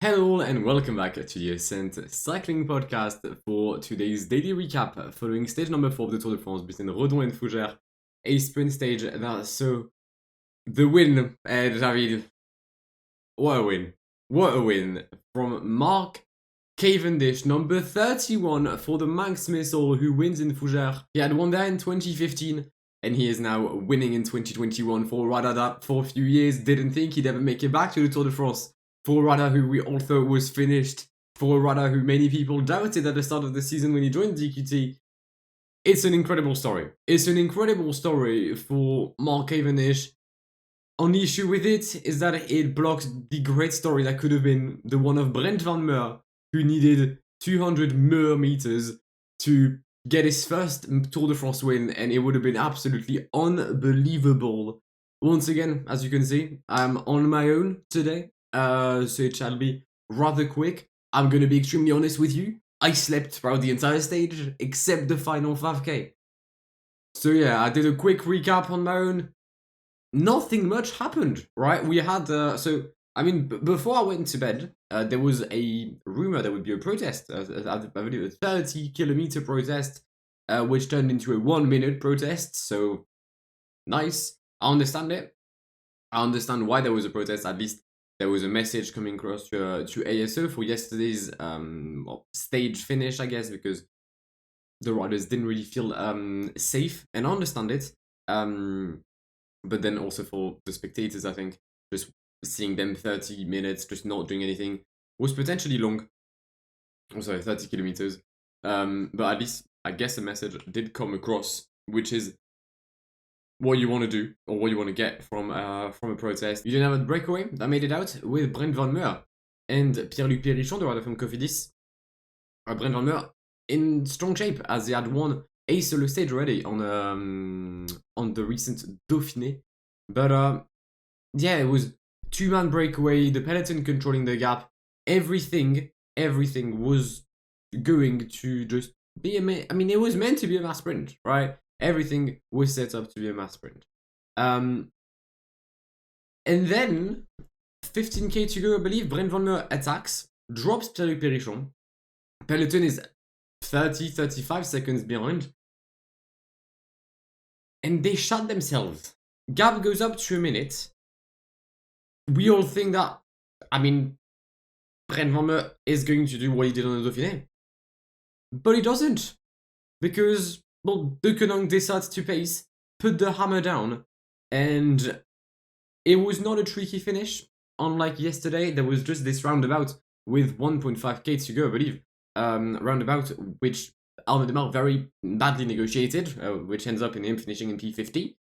Hello and welcome back to the Ascent Cycling Podcast for today's daily recap following stage number 4 of the Tour de France between Redon and Fougères, a sprint stage that saw the win, David. What a win. What a win from Mark Cavendish, number 31 for the MANX missile, who wins in Fougères. He had won there in 2015 and he is now winning in 2021 for a rider that for a few years didn't think he'd ever make it back to the Tour de France. For a rider who we all thought was finished, for a rider who many people doubted at the start of the season when he joined DQT, it's an incredible story. It's an incredible story for Mark Cavendish. Only issue with it is that it blocks the great story that could have been the one of Brent Van Moer, who needed 200 more meters to get his first Tour de France win, and it would have been absolutely unbelievable. Once again, as you can see, I'm on my own today. So it shall be rather quick. I'm gonna be extremely honest with you. I slept throughout the entire stage, except the final 5k. So yeah, I did a quick recap on my own. Nothing much happened, right? We had, before I went to bed, there was a rumor there would be a protest, I believe a 30-kilometer protest, which turned into a 1-minute protest, so nice. I understand it. I understand why there was a protest, at least there was a message coming across to ASO for yesterday's stage finish, I guess, because the riders didn't really feel safe, and I understand it. But then also for the spectators, I think just seeing them 30 minutes just not doing anything was potentially long. I'm sorry, 30 kilometers. But at least I guess the message did come across, which is what you want to do or what you want to get from a protest. You didn't have a breakaway that made it out with Brent Van Moer and Pierre-Luc Périchon, the rider from Cofidis. Brent Van Moer in strong shape as he had won a solo stage already on the recent Dauphiné. But yeah, it was 2-man breakaway, the peloton controlling the gap. Everything was going to just be it was meant to be a mass sprint, right? Everything was set up to be a mass sprint. And then 15k to go, I believe. Brent Van Moer attacks, drops Pierre-Luc Périchon. Peloton is 35 seconds behind. And they shut themselves. Gap goes up to a minute. We all think that, Brent Van Moer is going to do what he did on the Dauphiné. But he doesn't. Because, De Koninck decides to pace, put the hammer down, and it was not a tricky finish. Unlike yesterday, there was just this roundabout with 1.5k to go, I believe. Roundabout, which Arnaud Demar very badly negotiated, which ends up in him finishing in P50.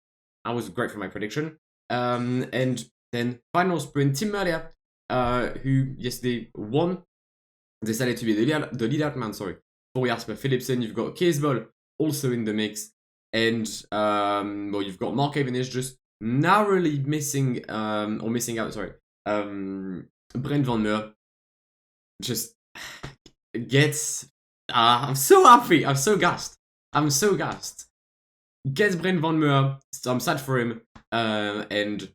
That was great for my prediction. And then final sprint, Tim Merlier, who yesterday won, decided to be the lead out man, for Jasper Philipsen. You've got Keesbol also in the mix, and you've got Mark Cavendish just narrowly missing out. Brent Van Moer just gets. I'm so happy. I'm so gassed. Gets Brent Van Moer. So I'm sad for him. And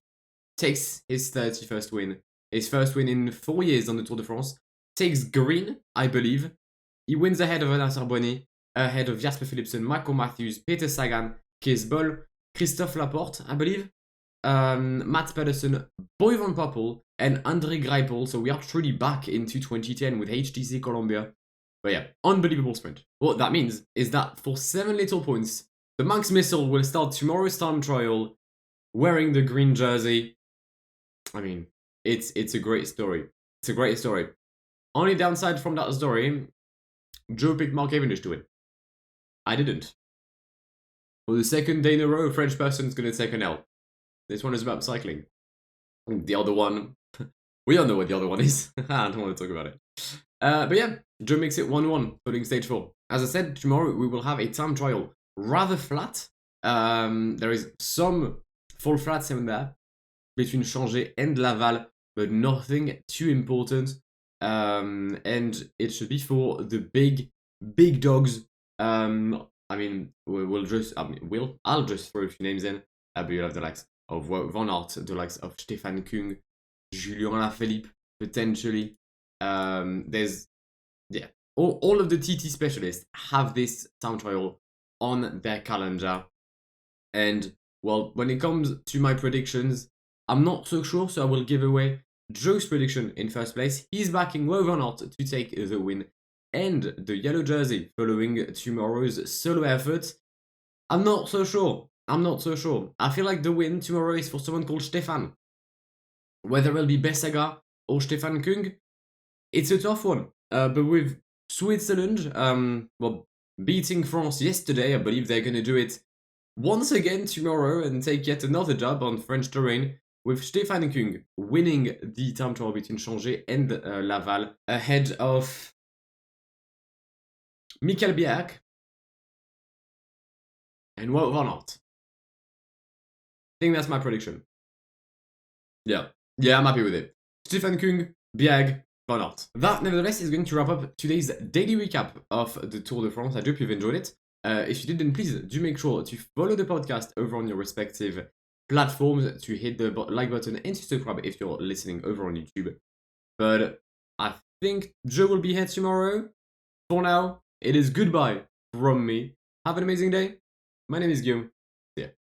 takes his 31st win. His first win in 4 years on the Tour de France. Takes green, I believe. He wins ahead of Anna Sarbonnet, ahead of Jasper Philipsen, Michael Matthews, Peter Sagan, Kees Bol, Christophe Laporte, I believe, Mats Pedersen, Boy van Poppel, and Andre Greipel. So we are truly back into 2010 with HTC Columbia. But yeah, unbelievable sprint. What that means is that for 7 little points, the MANX missile will start tomorrow's time trial wearing the green jersey. It's a great story. It's a great story. Only downside from that story, Joe picked Mark Cavendish to win. I didn't. For the second day in a row, a French person's going to take an L. This one is about cycling. The other one, we all know what the other one is. I don't want to talk about it. But yeah, Joe makes it 1-1, following stage 4. As I said, tomorrow we will have a time trial. Rather flat. There is some full flats here and there between Changé and Laval, but nothing too important. And it should be for the big dogs. I'll just throw a few names in. But you'll have the likes of Van Aert, the likes of Stefan Kung, Julien Lafilippe, potentially. There's all of the TT specialists have this time trial on their calendar. And well, when it comes to my predictions, I'm not so sure, so I will give away Joe's prediction in first place. He's backing Wout van Aert to take the win and the yellow jersey following tomorrow's solo effort. I'm not so sure. I feel like the win tomorrow is for someone called Stefan. Whether it'll be Bessaga or Stefan Kung, it's a tough one. But with Switzerland, beating France yesterday, I believe they're going to do it once again tomorrow and take yet another job on French terrain, with Stefan Kung winning the time trial between Changé and Laval ahead of Michael Bjerg and Wout van Aert. I think that's my prediction. Yeah, I'm happy with it. Stefan Kung, Bjerg, Van Aert. That, nevertheless, is going to wrap up today's daily recap of the Tour de France. I hope you've enjoyed it. If you did, then please do make sure to follow the podcast over on your respective platforms, to hit the like button and to subscribe if you're listening over on YouTube. But I think Joe will be here tomorrow. For now, it is goodbye from me. Have an amazing day. My name is Guillaume.